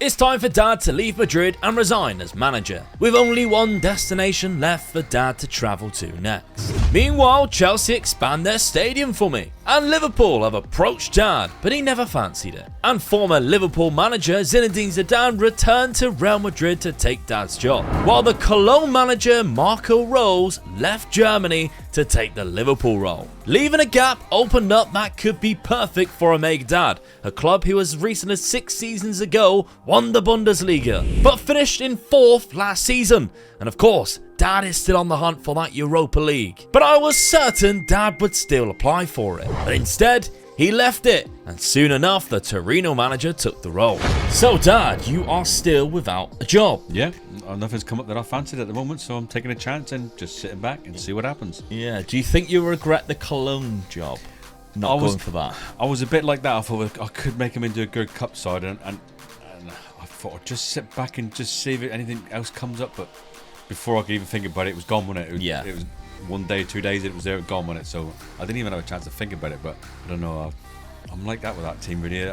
It's time for Dad to leave Madrid and resign as manager, with only one destination left for Dad to travel to next. Meanwhile, Chelsea expand their stadium for me, and Liverpool have approached Dad, but he never fancied it. And former Liverpool manager Zinedine Zidane returned to Real Madrid to take Dad's job, while the Cologne manager Marco Rose left Germany to take the Liverpool role, leaving a gap opened up that could be perfect for Omega Dad, a club who as recent as 6 seasons ago won the Bundesliga, but finished in 4th last season. And of course, Dad is still on the hunt for that Europa League. But I was certain Dad would still apply for it. But instead, he left it, and soon enough, the Torino manager took the role. So, Dad, you are still without a job. Yeah, nothing's come up that I fancied at the moment, so I'm taking a chance and just sitting back and see what happens. Yeah, do you think you regret the Cologne job? Not going for that. I was a bit like that. I thought I could make him into a good cup side, and I thought I'd just sit back and just see if anything else comes up. But before I could even think about it, it was gone, wasn't it? It was 1 day, 2 days, it was there, gone, wasn't it? So I didn't even have a chance to think about it. But I don't know. I'm like that with that team, really.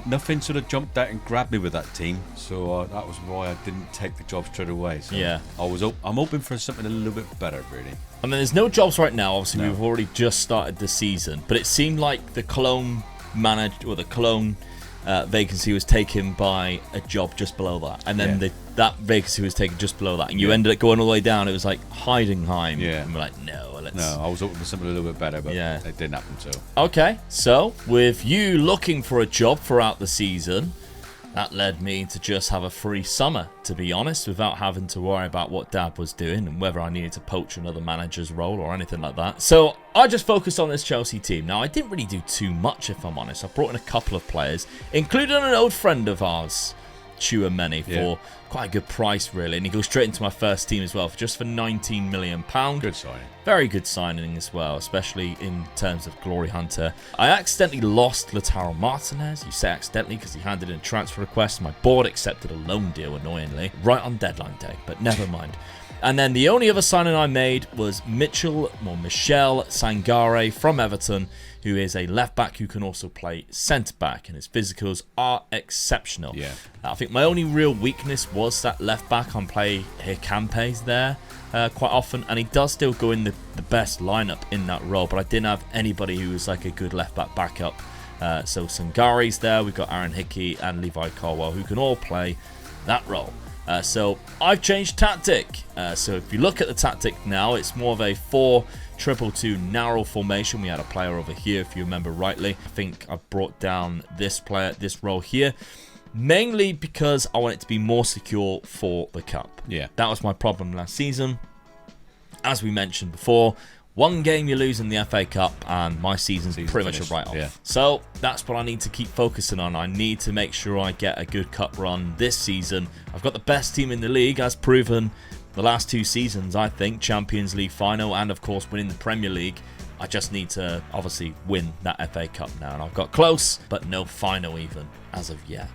Nothing sort of jumped out and grabbed me with that team. So that was why I didn't take the job straight away. So yeah, I'm hoping for something a little bit better, really. I mean, there's no jobs right now. Obviously, we've already just started the season, but it seemed like the Cologne vacancy was taken by a job just below that, and then that vacancy was taken just below that, and you ended up going all the way down. It was like Heidenheim. Yeah, and we're like, no, I was hoping for something a little bit better, but it didn't happen. So okay, so with you looking for a job throughout the season, that led me to just have a free summer, to be honest, without having to worry about what Dad was doing and whether I needed to poach another manager's role or anything like that. So I just focused on this Chelsea team. Now, I didn't really do too much, if I'm honest. I brought in a couple of players, including an old friend of ours, Chouameni, for quite a good price, really. And he goes straight into my first team as well, for £19 million. Good signing. Very good signing as well, especially in terms of Glory Hunter. I accidentally lost Lautaro Martinez. You say accidentally because he handed in a transfer request. My board accepted a loan deal, annoyingly, right on deadline day, but never mind. And then the only other signing I made was Michel Sangare from Everton, who is a left-back who can also play centre-back, and his physicals are exceptional. Yeah. I think my only real weakness was that left-back on play Hicampes there quite often, and he does still go in the best lineup in that role, but I didn't have anybody who was like a good left-back backup. So Sangare's there, we've got Aaron Hickey and Levi Colwell, who can all play that role. So I've changed tactic. So if you look at the tactic now, it's more of a 4-2-2 narrow formation. We had a player over here, if you remember rightly. I think I've brought down this role here, mainly because I want it to be more secure for the cup. Yeah, that was my problem last season. As we mentioned before, one game you lose in the FA Cup and my season's pretty much a write-off. Yeah. So that's what I need to keep focusing on. I need to make sure I get a good cup run this season. I've got the best team in the league, as proven the last 2 seasons, I think. Champions League final and, of course, winning the Premier League. I just need to, obviously, win that FA Cup now. And I've got close, but no final even, as of yet.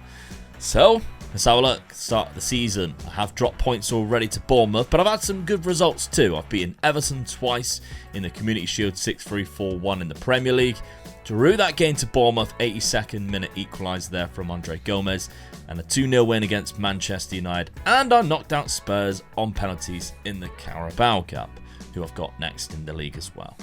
So let's have a look. Start of the season. I have dropped points already to Bournemouth, but I've had some good results too. I've beaten Everton twice in the Community Shield, 6-3, 4-1 in the Premier League. Drew that game to Bournemouth, 82nd minute equaliser there from Andre Gomez, and a 2-0 win against Manchester United. And I knocked out Spurs on penalties in the Carabao Cup, who I've got next in the league as well.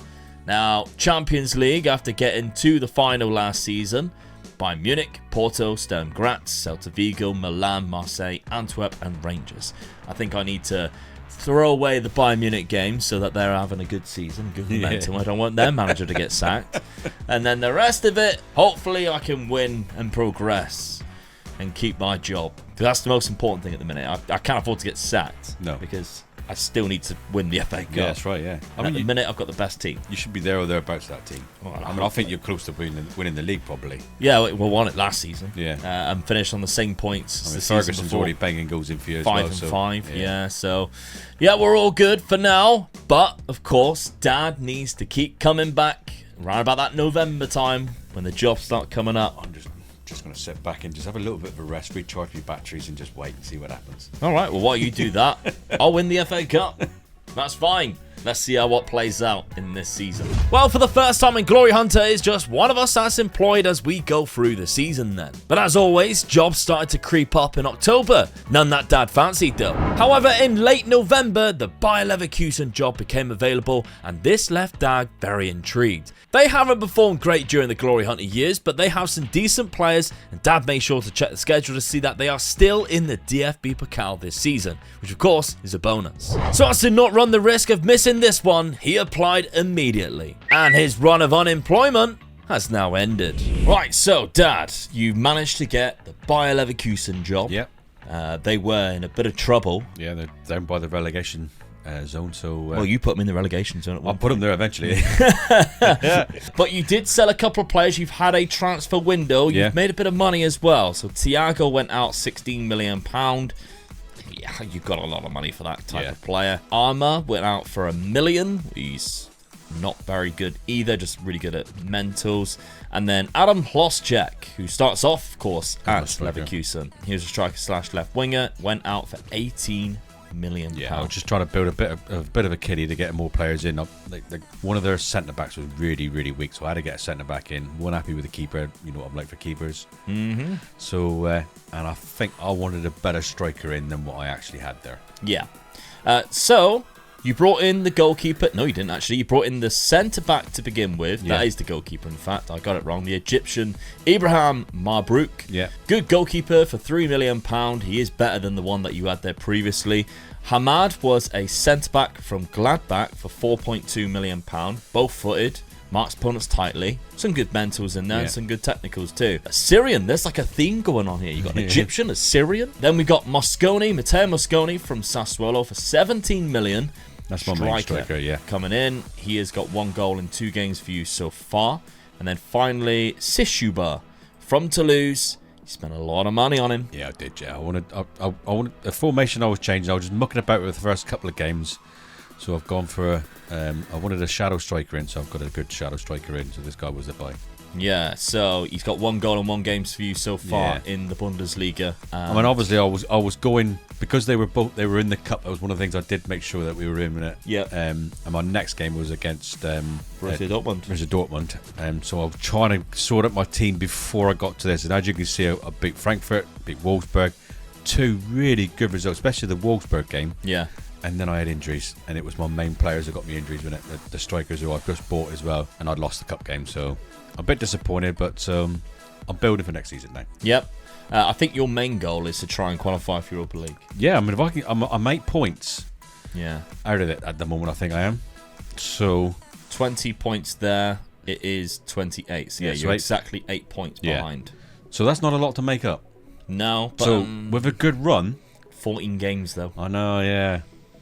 Now, Champions League, after getting to the final last season, Bayern Munich, Porto, Sturm Graz, Celta Vigo, Milan, Marseille, Antwerp and Rangers. I think I need to throw away the Bayern Munich game so that they're having a good season, good momentum. I don't want their manager to get sacked. And then the rest of it, hopefully I can win and progress and keep my job. Because that's the most important thing at the minute. I can't afford to get sacked. No. Because I still need to win the FA Cup. Yeah, that's right, yeah. At the minute, I've got the best team. You should be there or thereabouts, that team. Well, I think you're close to winning the league, probably. Yeah, we won it last season. Yeah. And finished on the same points as the Ferguson's season before. already banging goals in for you as 5 well. and so, 5, yeah. So, yeah, we're all good for now. But, of course, Dad needs to keep coming back around about that November time when the jobs start coming up. I'm just going to sit back and just have a little bit of a rest, recharge my batteries and just wait and see what happens. All right, well, while you do that, I'll win the FA Cup. That's fine. Let's see how what plays out in this season. Well, for the first time in Glory Hunter, it's just one of us that's employed as we go through the season then. But as always, jobs started to creep up in October. None that Dad fancied though. However, in late November, the Bayer Leverkusen job became available, and this left Dad very intrigued. They haven't performed great during the Glory Hunter years, but they have some decent players, and Dad made sure to check the schedule to see that they are still in the DFB Pokal this season, which of course is a bonus. So as to not run the risk of missing this one, he applied immediately, and his run of unemployment has now ended. Right, so Dad, you managed to get the Bayer Leverkusen job. Yep. They were in a bit of trouble. Yeah, they're down by the relegation zone, so... well, you put them in the relegation zone at one I'll put them there eventually. But you did sell a couple of players. You've had a transfer window. You've made a bit of money as well. So Thiago went out £16 million. Yeah, you got a lot of money for that type of player. Armour went out for £1 million. He's not very good either, just really good at mentals. And then Adam Hloschek, who starts off, of course, at Leverkusen. He was a striker / left winger, went out for £18 million. Yeah, I was just trying to build a bit of a kitty to get more players in. One of their centre backs was really, really weak, so I had to get a centre back in. Weren't happy with the keeper. You know what I'm like for keepers. So, and I think I wanted a better striker in than what I actually had there. Yeah. So you brought in the goalkeeper. No, you didn't actually. You brought in the centre back to begin with. That is the goalkeeper. In fact, I got it wrong. The Egyptian Ibrahim Mabrouk. Yeah. Good goalkeeper for £3 million. He is better than the one that you had there previously. Hamad was a centre back from Gladbach for £4.2 million. Both footed. Marks opponents tightly. Some good mentals in there and some good technicals too. A Syrian, there's like a theme going on here. You got an Egyptian, a Syrian. Then we got Mosconi, Matteo Mosconi from Sassuolo for £17 million. That's my main striker, coming in. He has got 1 goal in 2 games for you so far. And then finally, Sishuba from Toulouse. You spent a lot of money on him. Yeah, I did, I wanted a formation I was changing. I was just mucking about with the first couple of games. So I've gone for I wanted a shadow striker in, so I've got a good shadow striker in. So this guy was a buy. Yeah, so he's got 1 goal in 1 game for you so far in the Bundesliga. I mean, obviously, I was going because they were in the cup. That was one of the things I did make sure that we were in it. Yeah. And my next game was against Borussia Dortmund. So I was trying to sort out my team before I got to this. And as you can see, I beat Frankfurt, beat Wolfsburg, 2 really good results, especially the Wolfsburg game. Yeah. And then I had injuries, and it was my main players that got me injuries, the strikers who I just bought as well, and I'd lost the cup game, so I'm a bit disappointed, but I'm building for next season now. Yep. I think your main goal is to try and qualify for Europa League. Yeah, I mean, if I can, I'm 8 points out of it at the moment, I think I am. So 20 points there, it is 28, so you're exactly 8 points behind. So that's not a lot to make up. No. But, so with a good run... 14 games, though. I know, yeah.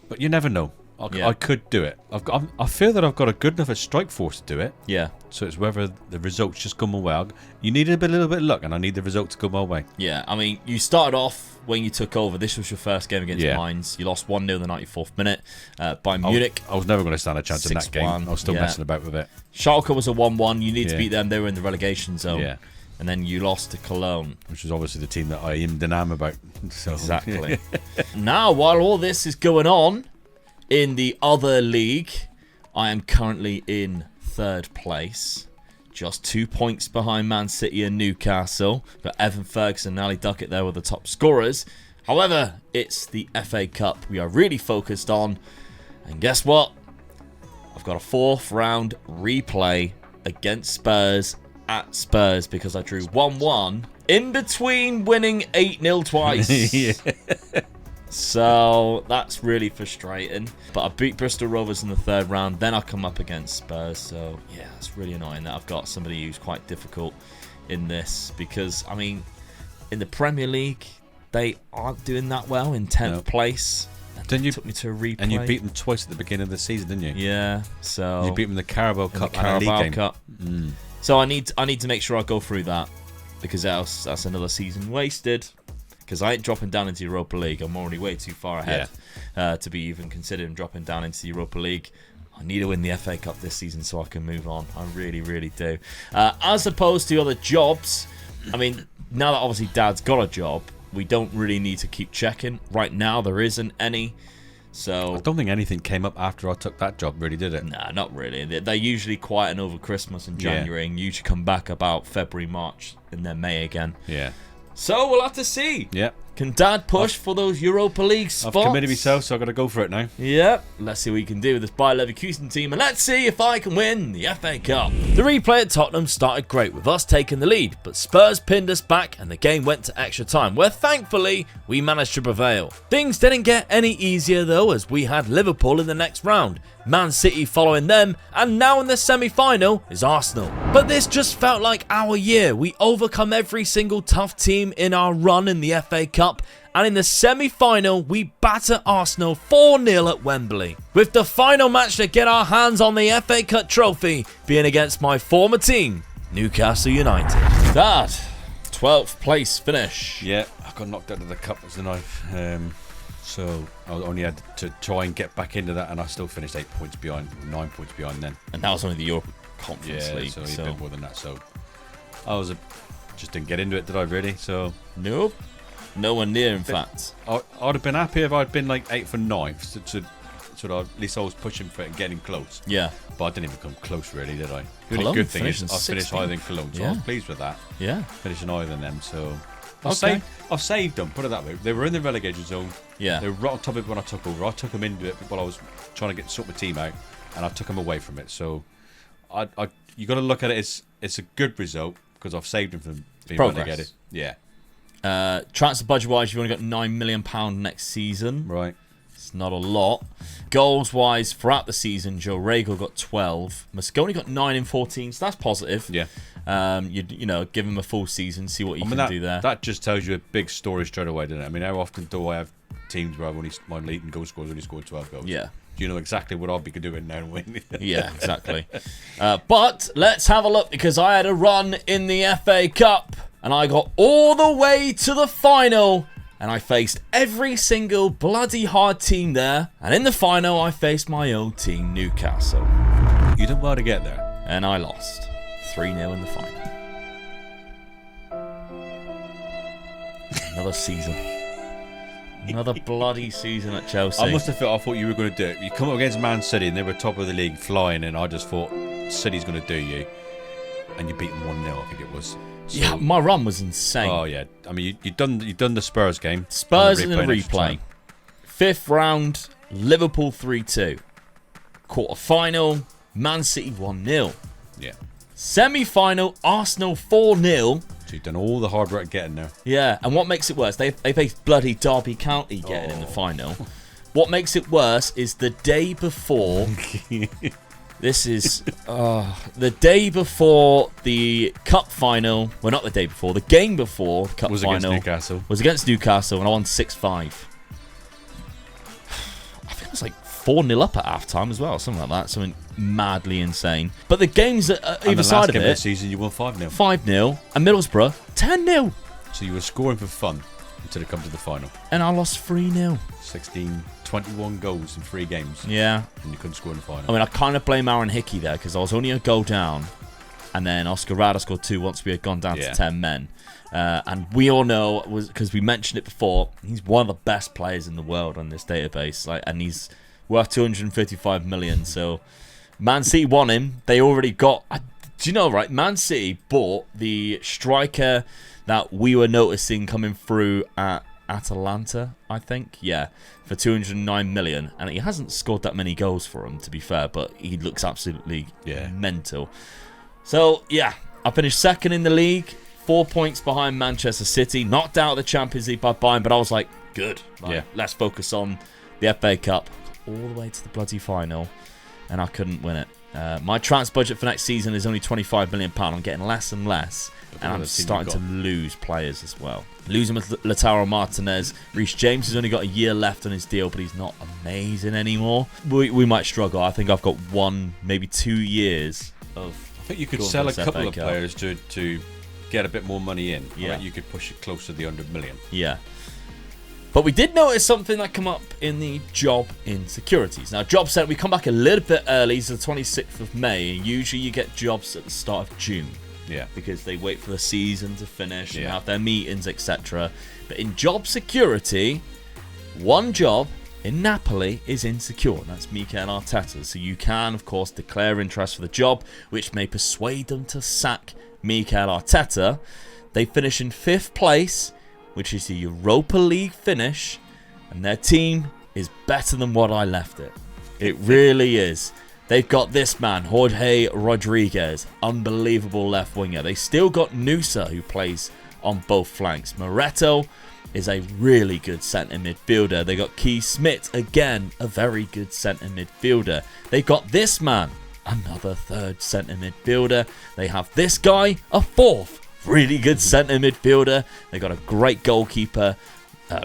But you never know. I could do it. I feel that I've got a good enough strike force to do it. Yeah. So it's whether the results just come my way. You need a little bit of luck, and I need the result to come my way. Yeah, I mean, you started off when you took over. This was your first game against Mainz. You lost 1-0 in the 94th minute by Munich. I was never going to stand a chance in that game. I was still messing about with it. Schalke was a 1-1. You need to beat them. They were in the relegation zone. Yeah. And then you lost to Cologne. Which is obviously the team that I am denam about. So. Exactly. Now, while all this is going on, in the other league, I am currently in 3rd place. Just 2 points behind Man City and Newcastle. Got Evan Ferguson and Ali Duckett there with the top scorers. However, it's the FA Cup we are really focused on. And guess what? I've got a 4th round replay against Spurs at Spurs because I drew 1-1 in between winning 8-0 twice. So that's really frustrating. But I beat Bristol Rovers in the 3rd round. Then I come up against Spurs. So yeah, it's really annoying that I've got somebody who's quite difficult in this. Because, I mean, in the Premier League, they aren't doing that well in 10th place. Then you took me to a replay. And you beat them twice at the beginning of the season, didn't you? Yeah. So you beat them in the Carabao Cup and the Carabao League Cup. Game. So I need to make sure I go through that. Because else that's another season wasted. Because I ain't dropping down into Europa League. I'm already way too far ahead to be even considering dropping down into the Europa League. I need to win the FA Cup this season so I can move on. I really, really do. As opposed to other jobs, I mean, now that obviously Dad's got a job, we don't really need to keep checking. Right now, there isn't any. So I don't think anything came up after I took that job, really, did it? Nah, not really. They're usually quiet over Christmas and January, and usually come back about February, March, and then May again. Yeah. So we'll have to see. Yeah. Can Dad push for those Europa League spots? I've committed myself, so I've got to go for it now. Yep. Let's see what we can do with this Bayer Leverkusen team, and let's see if I can win the FA Cup. The replay at Tottenham started great with us taking the lead, but Spurs pinned us back and the game went to extra time, where thankfully we managed to prevail. Things didn't get any easier though, as we had Liverpool in the next round, Man City following them, and now in the semi-final is Arsenal. But this just felt like our year. We overcome every single tough team in our run in the FA Cup, and in the semi-final we batter Arsenal 4-0 at Wembley, with the final match to get our hands on the FA Cup trophy being against my former team, Newcastle United. Dad, 12th place finish. Yeah, I got knocked out of the cup as the ninth. So I only had to try and get back into that, and I still finished 8 points behind, 9 points behind then. And that was only the Europa Conference League. So a bit more than that. So I just didn't get into it, did I really? So nope, nowhere near. In fact, I'd have been happy if I'd been like 8th or 9th. So at least I was pushing for it and getting close. Yeah. But I didn't even come close, really, did I? The Cologne only good thing is finished I finished 16th. higher than Cologne, so I was pleased with that. Yeah. Finishing higher than them, so I've saved them, put it that way. They were in the relegation zone. Yeah. They were right on top of it when I took over. I took them into it while I was trying to sort my team out, and I took them away from it. So you got to look at it, it's a good result because I've saved them from being relegated. Yeah. Transfer budget wise, you've only got £9 million next season. Right. It's not a lot. Goals wise, throughout the season, Joe Rego got 12. Mosconi got 9 in 14, so that's positive. Yeah. You know, give him a full season, see what you can do there. That just tells you a big story straight away, doesn't it? I mean, how often do I have teams where my leading goal scorers only scored 12 goals? Yeah. Do you know exactly what I'll be doing now to win? Yeah, exactly. But let's have a look, because I had a run in the FA Cup and I got all the way to the final. And I faced every single bloody hard team there. And in the final, I faced my old team, Newcastle. You did well to get there. And I lost 3-0 in the final. Another season. Another bloody season at Chelsea. I thought you were going to do it. You come up against Man City and they were top of the league flying, and I just thought City's going to do you. And you beat them 1-0, I think it was. So, yeah, my run was insane. Oh yeah, I mean you've done the Spurs game. Spurs in the replay. 5th round, Liverpool 3-2. Quarter final, Man City 1-0. Yeah. Semi-final, Arsenal 4-0. So you've done all the hard work getting there. Yeah, and what makes it worse? They faced bloody Derby County getting in the final. What makes it worse is the day before. This is the day before the cup final. Well, not the day before. The game before the cup final was against Newcastle, and I won 6-5. I think it was like 4-0 up at half-time as well, something like that. Something madly insane. But the games at either side of it, this season you won 5-0. 5-0, and Middlesbrough 10-0. So you were scoring for fun until it comes to the final. And I lost 3-0. 21 goals in 3 games. Yeah. And you couldn't score in the final. I mean, I kind of blame Aaron Hickey there, because I was only a goal down, and then Oscar Rada scored 2 once we had gone down to 10 men. And we all know, because we mentioned it before, he's one of the best players in the world on this database, and he's worth 255 million. So Man City won him. They already got. Do you know, right? Man City bought the striker that we were noticing coming through at Atalanta, I think. Yeah, for 209 million. And he hasn't scored that many goals for him, to be fair, but he looks absolutely mental. So, yeah, I finished 2nd in the league, 4 points behind Manchester City, knocked out of the Champions League by Bayern, but I was like, good. Let's focus on the FA Cup. All the way to the bloody final, and I couldn't win it. My transfer budget for next season is only £25 million. I'm getting less and less, and I'm starting to lose players as well. Losing with Lautaro Martinez. Reece James has only got a year left on his deal, but he's not amazing anymore. We might struggle. I think I've got 1, maybe 2 years of. I think you could sell a couple of players to get a bit more money in. Yeah, I mean, you could push it close to the 100 million. Yeah. But we did notice something that came up in the job insecurities. Now, job set, we come back a little bit early, so the 26th of May. Usually you get jobs at the start of June. Yeah. Because they wait for the season to finish and have their meetings, etc. But in job security, one job in Napoli is insecure. That's Mikel Arteta. So you can, of course, declare interest for the job, which may persuade them to sack Mikel Arteta. They finish in 5th place, which is the Europa League finish, and their team is better than what I left it. It really is. They've got this man, Jorge Rodriguez, unbelievable left winger. They still got Nusa, who plays on both flanks. Moretto is a really good centre midfielder. They got Keith Smith, again, a very good centre midfielder. They got this man, another 3rd centre midfielder. They have this guy, a 4th really good centre midfielder. They got a great goalkeeper,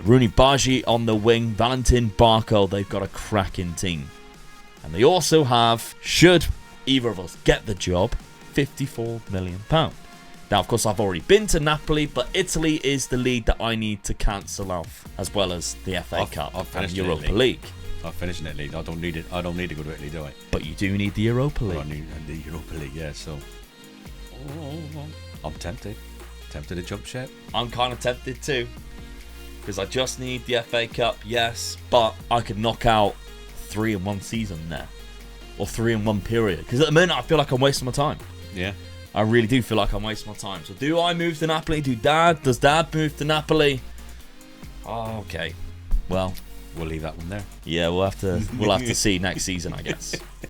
Rooney Baji on the wing, Valentin Barco. They've got a cracking team. And they also have, should either of us get the job, £54 million. Now, of course, I've already been to Napoli, but Italy is the league that I need to cancel off, as well as the FA Cup and Europa League. I've finished in Italy. I don't need it. I don't need to go to Italy, do I? But you do need the Europa League. I need the Europa League, yeah. So I'm tempted to jump ship. I'm kind of tempted too, because I just need the FA Cup, yes, but I could knock out 3 in one season there, or 3 in one period. Because at the minute, I feel like I'm wasting my time. Yeah. I really do feel like I'm wasting my time. So do I move to Napoli? Does Dad move to Napoli? Oh, okay. Well, we'll leave that one there. Yeah, we'll have to see next season, I guess.